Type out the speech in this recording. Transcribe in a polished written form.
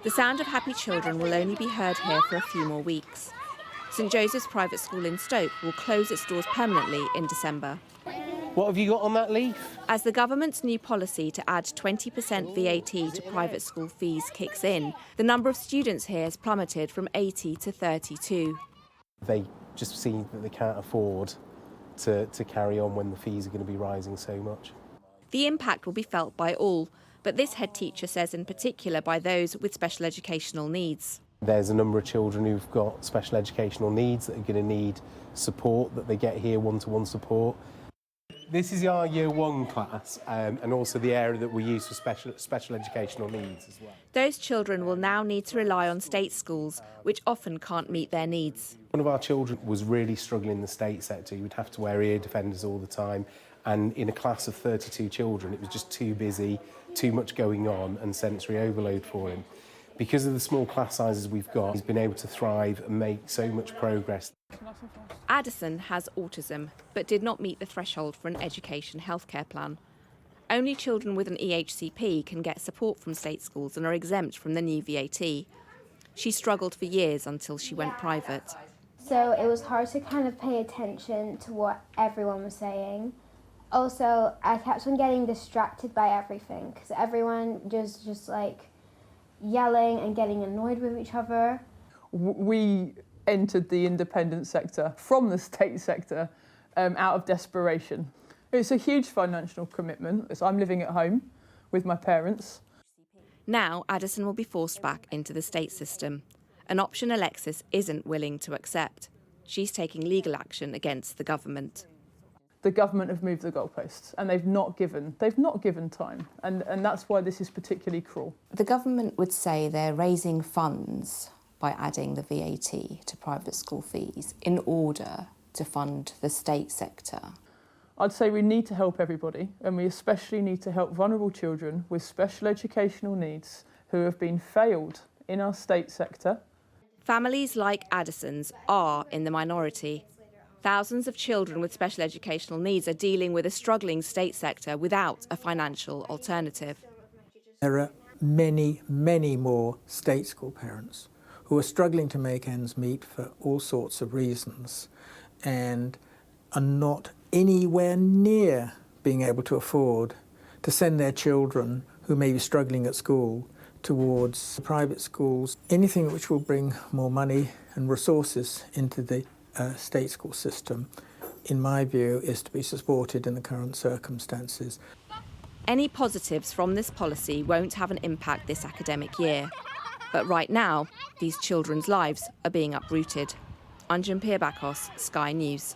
The sound of happy children will only be heard here for a few more weeks. St Joseph's Private School in Stoke will close its doors permanently in December. What have you got on that leaf? As the government's new policy to add 20% VAT to private school fees kicks in, the number of students here has plummeted from 80 to 32. They just see that they can't afford to carry on when the fees are going to be rising so much. The impact will be felt by all, but this head teacher says in particular by those with special educational needs. There's a number of children who've got special educational needs that are going to need support that they get here, one-to-one support. This is our Year 1 class and also the area that we use for special educational needs as well. Those children will now need to rely on state schools, which often can't meet their needs. One of our children was really struggling in the state sector. He would have to wear ear defenders all the time, and in a class of 32 children it was just too busy, too much going on and sensory overload for him. Because of the small class sizes we've got, he's been able to thrive and make so much progress. Addison has autism, but did not meet the threshold for an education healthcare plan. Only children with an EHCP can get support from state schools and are exempt from the new VAT. She struggled for years until she went private. So it was hard to kind of pay attention to what everyone was saying. Also, I kept on getting distracted by everything because everyone just like yelling and getting annoyed with each other. We entered the independent sector from the state sector out of desperation. It's a huge financial commitment. I'm living at home with my parents. Now Addison will be forced back into the state system, an option Alexis isn't willing to accept. She's taking legal action against the government. The government have moved the goalposts and they've not given time, and that's why this is particularly cruel. The government would say they're raising funds by adding the VAT to private school fees in order to fund the state sector. I'd say we need to help everybody, and we especially need to help vulnerable children with special educational needs who have been failed in our state sector. Families like Addison's are in the minority. Thousands of children with special educational needs are dealing with a struggling state sector without a financial alternative. There are many, many more state school parents who are struggling to make ends meet for all sorts of reasons and are not anywhere near being able to afford to send their children who may be struggling at school towards private schools. Anything which will bring more money and resources into the state school system, in my view, is to be supported in the current circumstances. Any positives from this policy won't have an impact this academic year. But right now, these children's lives are being uprooted. Anjum Pirbakos, Sky News.